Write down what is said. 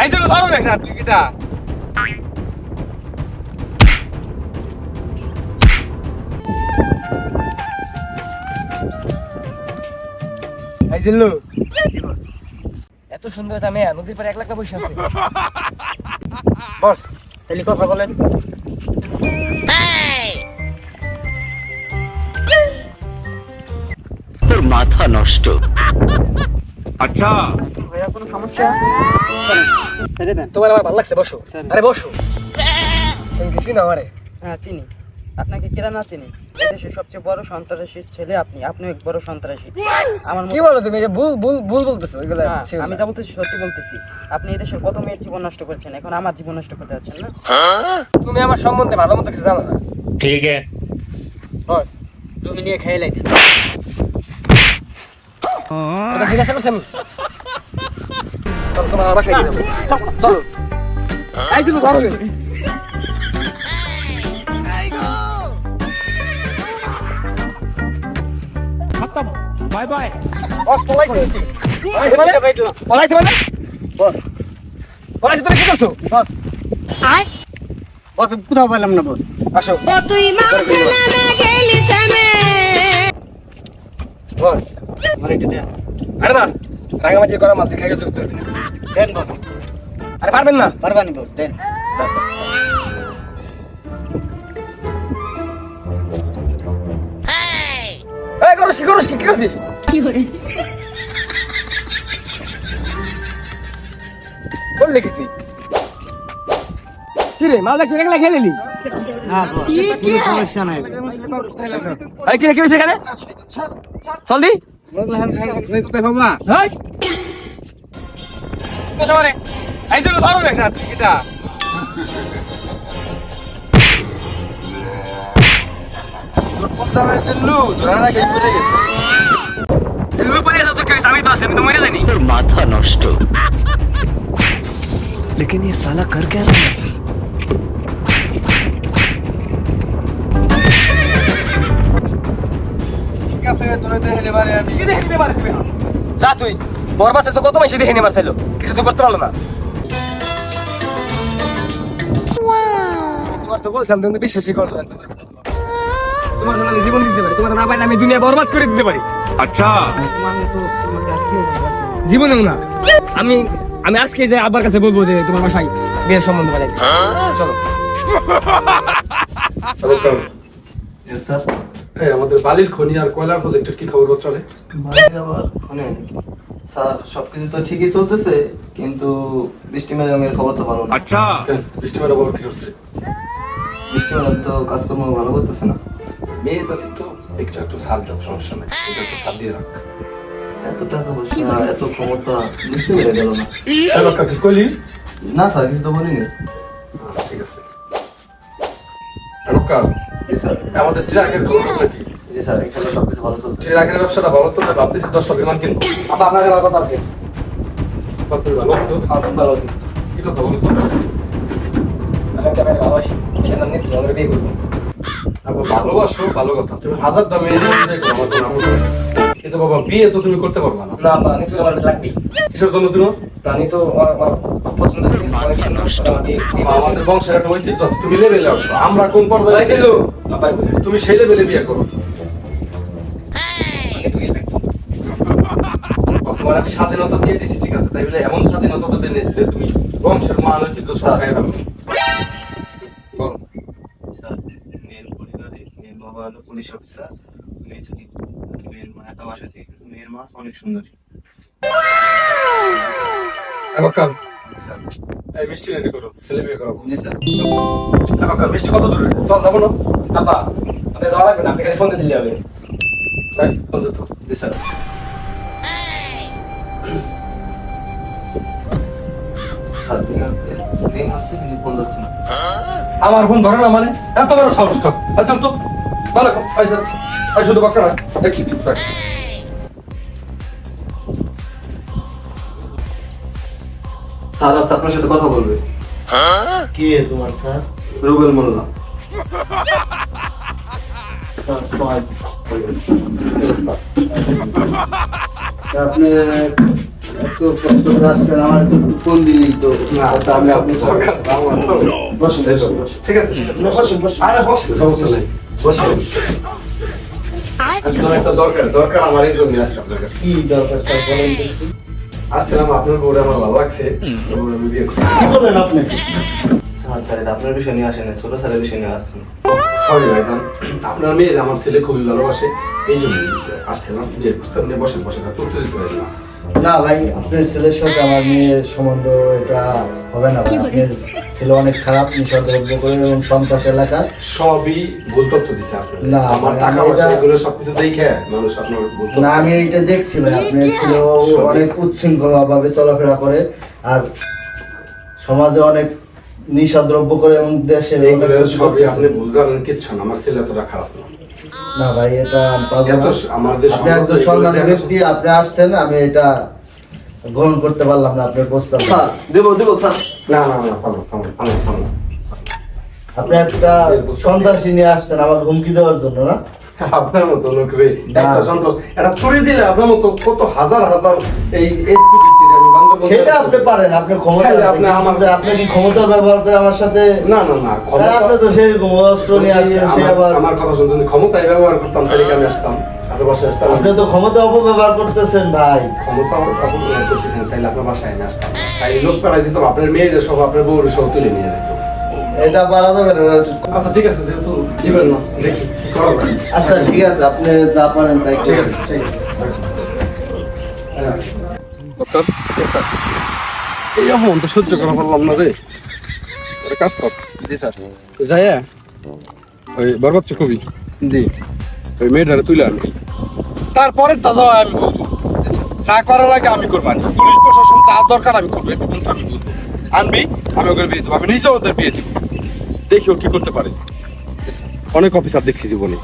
আইছে ধরো না তুই কিটা আইছিল এত সুন্দর একটা মেয়ে নদীর পাড়ে একলা বসে আছে বস তাহলে কথা বলেন। তোর মাথা নষ্ট। আচ্ছা ভাইয়া কোনো সমস্যা? ছেড়ে দেন। তোমার আমার ভালো লাগছে বসো আরে বসো তুমি কিছু না আমারে হ্যাঁ চিনি, আপনাকে কেরা না চিনি। দেশের সবচেয়ে বড় সন্ত্রাসী ছেলে আপনিও এক বড় সন্ত্রাসী। আমার কি বলো তুমি? ভুল বলতেছো এগুলা না, আমি যা বলতেছি সত্যি বলতেছি। আপনি এই দেশের কত মেয়ের জীবন নষ্ট করছেন, এখন আমার জীবন নষ্ট করতে যাচ্ছেন না? তুমি আমার সম্বন্ধে ভালো মতো কিছু জানো না। ठीक है বস তুমি নিয়ে খেয়ে লাইতে। এটা জিজ্ঞাসা করছেন চলো তোমার বাসায় দিয়ে দেবো চলো এই তুমি ধরো खत्म बाय बाय বস পলাইতে কি? পলাইছে মানে বস পলাইছে তুমি কি করছো বস বস কোথাও পেলাম না বস। আসো তুই মাঠে নামে গেলি থেমে বস মানে এটা দেন। আরে না রাঙামাটি করা মাল খাই গেছে করতে পারবি না দেন বস, আরে পারবেন না পারবানি বস দেন। এই করস কি করছিস কি করে করলি কি তুই কি রে মাল দেখছো একলা খেয়ে নিলি হ্যাঁ বস কোনো সমস্যা নাই। এই কি রে কি হয়েছে এখানে চল দি বগলা হান খাই দেখতে বাবা। এই স্পেশাল মানে আইছে ধরো না তুই কিটা তোর পদ্মা বাড়ি দিলু ধরার আগে পড়ে গেছে। তুই পরে আছো তো কি হয়েছে? আমি তো আছি আমি তো মরে যাইনি তোর মাথা নষ্ট। लेकिन ये साला कर क्या रहा है ঠিক আছে তোরে দেখলে বারে আমি কি দেখতে পারে তুমি যা তুই বরবাতে তো কত মাসে দেখে নিয়ে মারছিল কিছু তো করতে পারলো না তোমার তো বলছিলাম তুমি তো বিশ্বাসই করলো না তোমার জন্য আমি জীবন দিতে পারি তোমার না পাইলে আমি দুনিয়া বরবাদ করে দিতে পারি अच्छा মানে তো তোমাকে আজকে জীবনেও না আমি আমি আজকে যাই আব্বার কাছে বলবো যে তোমার বাসায় বিয়ের সম্বন্ধ বলে চলো यस স্যার। এই আমাদের বালির খনি আর কয়লার প্রজেক্টের কি খবর চলে? বাড়ির আবার ফোনে স্যার সবকিছু তো ঠিকই চলতেছে, কিন্তু বৃষ্টি ম্যাডামের খবর তো ভালো না। अच्छा বৃষ্টি ম্যাডাম আবার কি করছে? বৃষ্টি ম্যাডাম তো কাজকর্ম ভালো করতেছে না। মেয়ে জাতি তো একটু সার দাও, সমস্যা নাই, একটু সার দিয়ে রাখ। এত টাকা পয়সা এত ক্ষমতা বুঝতে পেরে গেল না। এই বাক্কা কিছু কইলি? না স্যার কিছু তো বলিনি। ঠিক আছে। আর বাক্কা, জি স্যার। আমাদের ট্রাকের খবর হচ্ছে কি? জি স্যার, এখানে সবকিছু ভালো চলছে। ট্রাকের ব্যবসাটা ভালো চলছে, ভাবতেছি 10টা বিমান কিনবো। আব্বা আপনার আমার কথা আছে কত ভালো তো? খুব ভালো আছে কি কথা বলো তো? আমি একটা মেয়েকে ভালোবাসি এটা নাম নিয়ে তুমি আমরা বিয়ে করবো আবার ভালোবাসো, ভালো কথা। তুমি 1000টা মেয়ে নিয়ে দেখো আমার কোনো আমল নেই। কিন্তু বাবা বিয়ে তো তুমি করতে পারবা না। না আব্বা নিতু আমার লাগবে কিসের জন্য তুমি? রানী তো আমার খুব পছন্দ হয়েছে অনেক সুন্দর ওটা আমার দিয়ে আমাদের বংশের একটা ঐতিহ্য আছে, তুমি লেভেলে আসো। আমরা কোন পর্যায়ে ছিল আব্বাই বুঝে তুমি সেই লেভেলে বিয়ে করো। তোমার আমি স্বাধীনতা দিয়ে দিছি, ঠিক আছে? তাই বলে এমন স্বাধীনতা তো দেন যে তুমি বংশের মান ঐতিহ্য সব গায়ে ফেলো। বলো। স্যার মেয়ের পরিবারে মেয়ের বাবা হলো পুলিশ অফিসার, মেয়ে যদি মেয়ের মা একা বাসা থেকে, মেয়ের মা অনেক সুন্দরী। এবার স্যার এই মিষ্টি রেডি করো, ছেলে বিয়ে করাবো। জি স্যার। এবার মিষ্টি কত দূরে? চল যাবো না? আব্বা আপনি যাওয়া লাগবে না আপনি খালি ফোন দিয়ে দিলে হবে তাই ফোন দে তো। জি স্যার। স্যার দিন হচ্ছে কিন্তু ফোন যাচ্ছে না। আমার ফোন ধরে না মানে? এত বড় সাহস কাপ? আচ্ছা তো ভালো আচ্ছা আই শুধু বাক্কা না দেখছি কি থাকে। স্যার আজ আপনার সাথে কথা বলবে। কে তোমার স্যার? রুবেল মোল্লা। স্যার আপনি এত কষ্ট করে আসছেন, আমার একটু ফোন দিলেই তো। ওটা আমি আপনি দরকার না আমার তো। বসুন, বসুন, বসুন। ঠিক আছে, ঠিক আছে। বসুন, বসুন। আরে বসে, সমস্যা নেই। বসে। আসলে একটা দরকার আমার এই জন্য আসলাম আপনার কাছে। কি দরকার স্যার বলেন তো একটু। আসছিলাম আপনার বউরে আমার ভালো লাগছে, ওর বউরে আমি বিয়ে করতে। কি বলেন আপনি? স্যার স্যার এটা আপনার বিষয় নিয়ে আসেন, ছোট স্যারের বিষয় নিয়ে আসছেন। সরি ভাইজান, আপনার মেয়ে আমার ছেলে খুবই ভালোবাসে, এই জন্য আসছিলাম বিয়ে করতে। আপনি বসেন বসেন, আর তুলতে দিতে পারেন না। না ভাই, আপনার ছেলের সাথে আমার মেয়ের সম্বন্ধ এটা হবে না ভাই। আপনার ছেলে অনেক খারাপ, নিঃসদ্রব্য করে এবং সন্ত্রাস এলাকা। সবই ভুল তথ্য দিচ্ছে আপনার। না, আমার আমি টাকা পয়সা এটা- এগুলো সবকিছু দেখে মানুষ আপনার ভুল তথ্য। না, আমি এইটা দেখছি ভাই, আপনার ছেলে অনেক উচ্ছৃঙ্খল ভাবে চলাফেরা করে আর সমাজে অনেক নিঃসদ্রব্য করে এবং দেশের অনেক এগুলো ক্ষতি সবই করতেছে। আপনি ভুল জানেন, কিচ্ছু না। আমার ছেলে এতটা খারাপ না। না ভাই, এটা আমি পারবো এত না। আমার যে আপনি একজন সমাজে সম্মানী এগুলো ব্যক্তি, আপনি আসছেন, আমি এটা গ্রহণ করতে পারলাম না আপনার প্রস্তাব। দেবো স্যার। না না না, থামো। আপনি একটা সন্ত্রাসী নিয়ে আসছেন আমাকে হুমকি দেওয়ার জন্য, না? আপনার মতো লোক রে একটা সন্তোষ এটা ছুরি দিলে আপনার মতো কত হাজার এই এসপিডিসি আমি বন্ধ করতে সেটা আপনি পারেন, আপনি ক্ষমতা তাহলে আছে, আপনি আমার- কিন্তু আপনি কি ক্ষমতা ব্যবহার করে আমার সাথে? না তাহলে আপনি তো সেরকম অস্ত্র নিয়ে আসছেন, সে আবার আমার কথা শুনতে যদি ক্ষমতায় ব্যবহার করতাম তাহলে কি আমি আসতাম আপনার বাসায় আসতাম? আপনি তো ক্ষমতা অপব্যবহার করতেছেন ভাই। ক্ষমতা অপব্যবহার করতেছেন তাহলে আপনার বাসায় আমি আসতাম, তাই লোক পাড়ায় দিতাম, আপনার মেয়েদের সহ আপনার বউর সহ তুলে নিয়ে যেত। এটা পারা যাবে না। আচ্ছা ঠিক আছে, যেহেতু দিবেন না, দেখি কি করা যায়। আচ্ছা ঠিক আছে, আপনি যা পারেন তাই ঠিক করেন। আছে, ঠিক আছে। ডক্টর, এই অপমান তো সহ্য করা পারলাম না রে। একটা কাজ কর। জি স্যার। যাই ওই বরবাদ কবি জি। ওই মেয়েটারে তুলে আনবি, তারপরে যাওয়া আমি বলবো যা করা লাগে আমি করবানি, পুলিশ প্রশাসন যা দরকার আমি করবো, আমি বলবো আনবি, আমি ওকে বিয়ে দেবো, আমি নিজে ওদের বিয়ে দিব, দেখি ও কি করতে পারে। অনেক অফিসার দেখছি জীবনে,